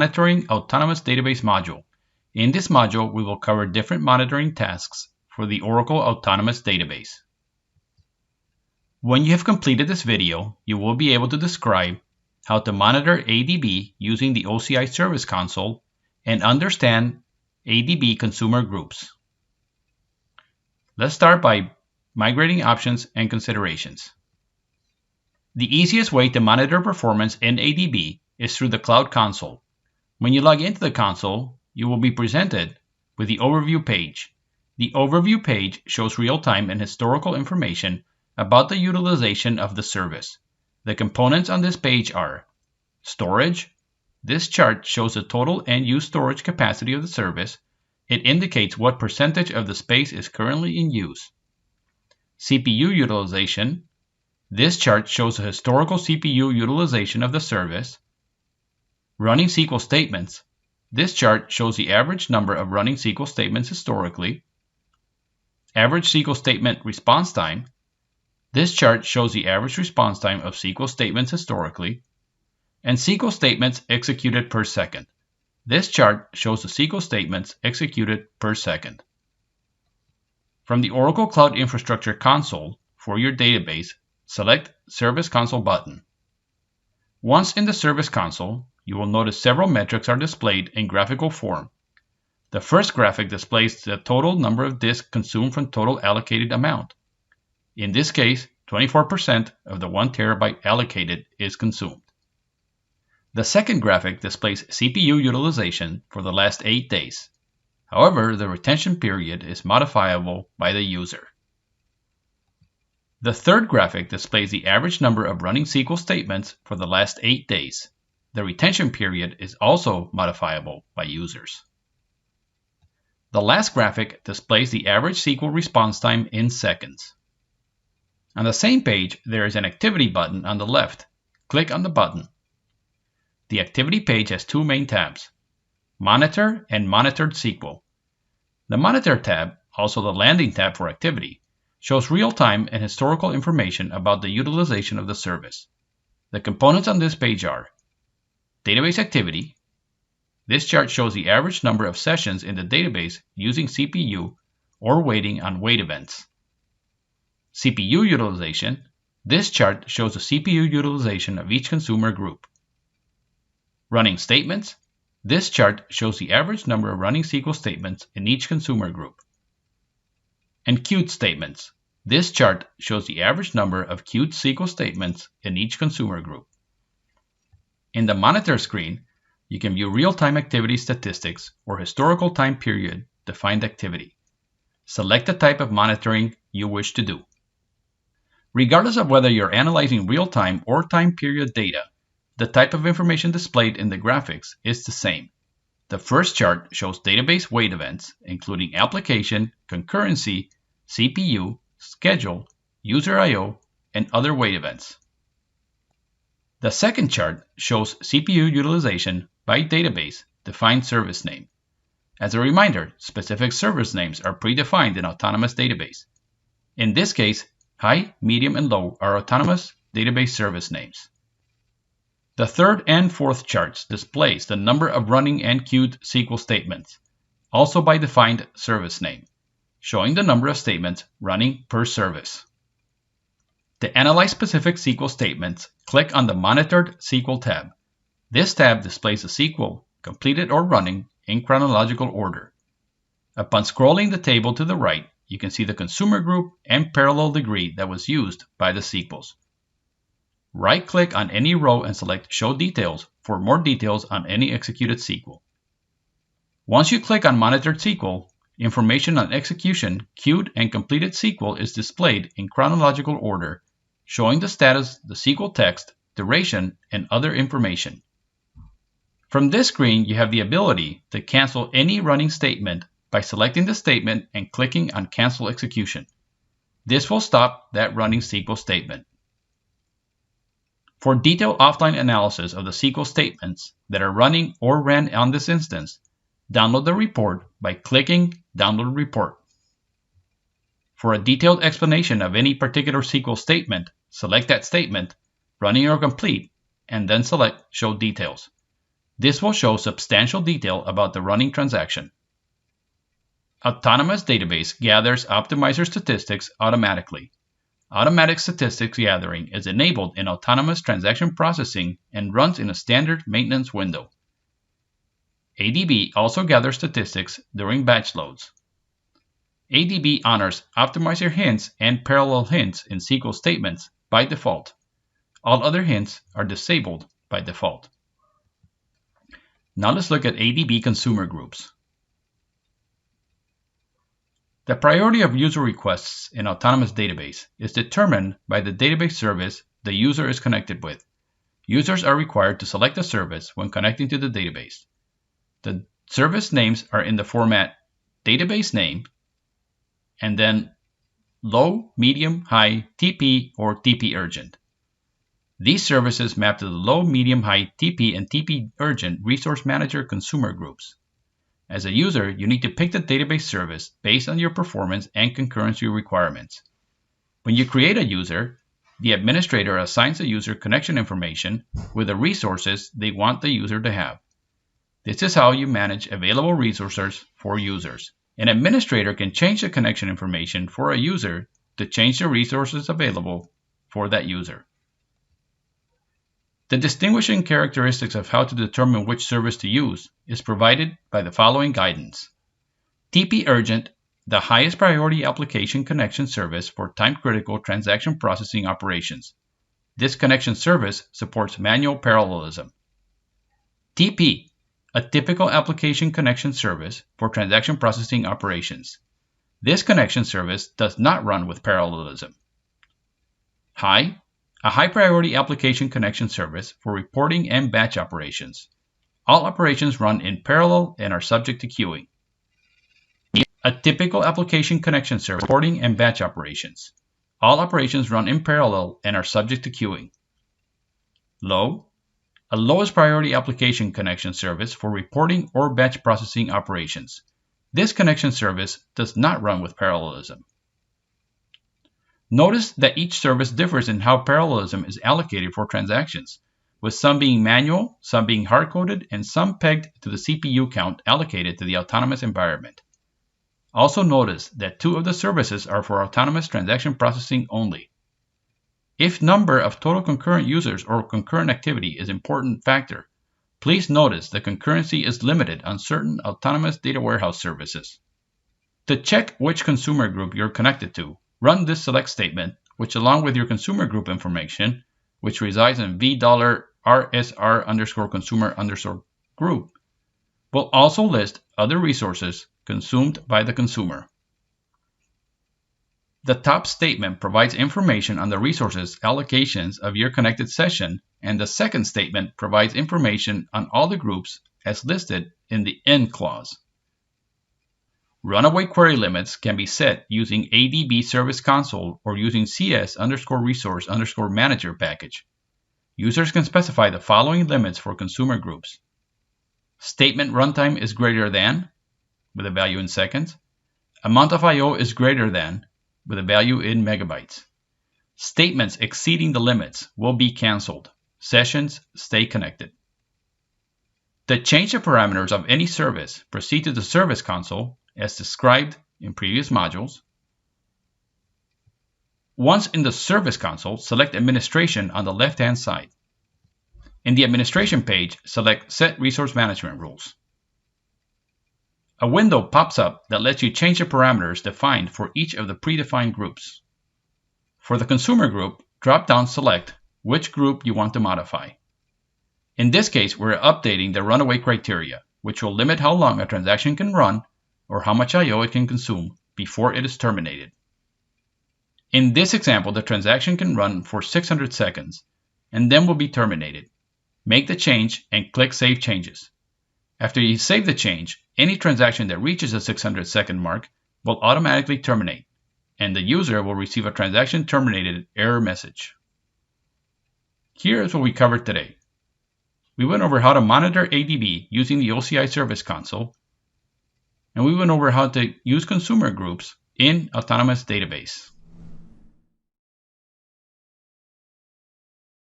Monitoring Autonomous Database module. In this module, we will cover different monitoring tasks for the Oracle Autonomous Database. When you have completed this video, you will be able to describe how to monitor ADB using the OCI Service Console and understand ADB consumer groups. Let's start by migrating options and considerations. The easiest way to monitor performance in ADB is through the Cloud Console. When you log into the console, you will be presented with the Overview page. The Overview page shows real-time and historical information about the utilization of the service. The components on this page are storage. This chart shows the total and used storage capacity of the service. It indicates what percentage of the space is currently in use. CPU utilization. This chart shows the historical CPU utilization of the service. Running SQL statements. This chart shows the average number of running SQL statements historically. Average SQL statement response time. This chart shows the average response time of SQL statements historically. And SQL statements executed per second. This chart shows the SQL statements executed per second. From the Oracle Cloud Infrastructure console for your database, select Service Console button. Once in the Service Console, you will notice several metrics are displayed in graphical form. The first graphic displays the total number of disks consumed from total allocated amount. In this case, 24% of the 1 terabyte allocated is consumed. The second graphic displays CPU utilization for the last 8 days. However, the retention period is modifiable by the user. The third graphic displays the average number of running SQL statements for the last 8 days. The retention period is also modifiable by users. The last graphic displays the average SQL response time in seconds. On the same page, there is an Activity button on the left. Click on the button. The Activity page has two main tabs, Monitor and Monitored SQL. The Monitor tab, also the landing tab for Activity, shows real-time and historical information about the utilization of the service. The components on this page are Database Activity. This chart shows the average number of sessions in the database using CPU or waiting on wait events. CPU utilization. This chart shows the CPU utilization of each consumer group. Running statements. This chart shows the average number of running SQL statements in each consumer group. And queued statements. This chart shows the average number of queued SQL statements in each consumer group. In the Monitor screen, you can view real-time activity statistics or historical time period defined activity. Select the type of monitoring you wish to do. Regardless of whether you're analyzing real-time or time period data, the type of information displayed in the graphics is the same. The first chart shows database wait events, including application, concurrency, CPU, schedule, user I/O, and other wait events. The second chart shows CPU utilization by database defined service name. As a reminder, specific service names are predefined in Autonomous Database. In this case, high, medium, and low are Autonomous Database service names. The third and fourth charts displays the number of running and queued SQL statements, also by defined service name, showing the number of statements running per service. To analyze specific SQL statements, click on the Monitored SQL tab. This tab displays the SQL completed or running in chronological order. Upon scrolling the table to the right, you can see the consumer group and parallel degree that was used by the SQLs. Right-click on any row and select Show Details for more details on any executed SQL. Once you click on Monitored SQL, information on execution, queued, and completed SQL is displayed in chronological order, showing the status, the SQL text, duration, and other information. From this screen, you have the ability to cancel any running statement by selecting the statement and clicking on Cancel Execution. This will stop that running SQL statement. For detailed offline analysis of the SQL statements that are running or ran on this instance, download the report by clicking Download Report. For a detailed explanation of any particular SQL statement, select that statement, running or complete, and then select Show Details. This will show substantial detail about the running transaction. Autonomous Database gathers optimizer statistics automatically. Automatic statistics gathering is enabled in autonomous transaction processing and runs in a standard maintenance window. ADB also gathers statistics during batch loads. ADB honors optimizer hints and parallel hints in SQL statements by default. All other hints are disabled by default. Now let's look at ADB consumer groups. The priority of user requests in Autonomous Database is determined by the database service the user is connected with. Users are required to select a service when connecting to the database. The service names are in the format database name and then low, medium, high, TP, or TP urgent. These services map to the low, medium, high, TP, and TP urgent resource manager consumer groups. As a user, you need to pick the database service based on your performance and concurrency requirements. When you create a user, the administrator assigns the user connection information with the resources they want the user to have. This is how you manage available resources for users. An administrator can change the connection information for a user to change the resources available for that user. The distinguishing characteristics of how to determine which service to use is provided by the following guidance. TP Urgent, the highest priority application connection service for time-critical transaction processing operations. This connection service supports manual parallelism. TP, a typical application connection service for transaction processing operations. This connection service does not run with parallelism. High, a high-priority application connection service for reporting and batch operations. All operations run in parallel and are subject to queuing. A typical application connection service for reporting and batch operations. All operations run in parallel and are subject to queuing. Low, a lowest priority application connection service for reporting or batch processing operations. This connection service does not run with parallelism. Notice that each service differs in how parallelism is allocated for transactions, with some being manual, some being hard-coded, and some pegged to the CPU count allocated to the autonomous environment. Also notice that 2 of the services are for autonomous transaction processing only. If number of total concurrent users or concurrent activity is an important factor, please notice the concurrency is limited on certain autonomous data warehouse services. To check which consumer group you're connected to, run this select statement, which along with your consumer group information, which resides in $rsr_consumer_group, will also list other resources consumed by the consumer. The top statement provides information on the resources allocations of your connected session, and the second statement provides information on all the groups as listed in the end clause. Runaway query limits can be set using ADB Service Console or using CS_resource_manager package. Users can specify the following limits for consumer groups. Statement runtime is greater than, with a value in seconds. Amount of I/O is greater than, with a value in megabytes. Statements exceeding the limits will be canceled. Sessions stay connected. To change the parameters of any service, proceed to the Service Console as described in previous modules. Once in the Service Console, select Administration on the left-hand side. In the Administration page, select Set Resource Management Rules. A window pops up that lets you change the parameters defined for each of the predefined groups. For the consumer group, drop-down select which group you want to modify. In this case, we're updating the runaway criteria, which will limit how long a transaction can run or how much I/O it can consume before it is terminated. In this example, the transaction can run for 600 seconds and then will be terminated. Make the change and click Save Changes. After you save the change, any transaction that reaches the 600-second mark will automatically terminate, and the user will receive a transaction terminated error message. Here is what we covered today. We went over how to monitor ADB using the OCI Service Console, and we went over how to use consumer groups in Autonomous Database.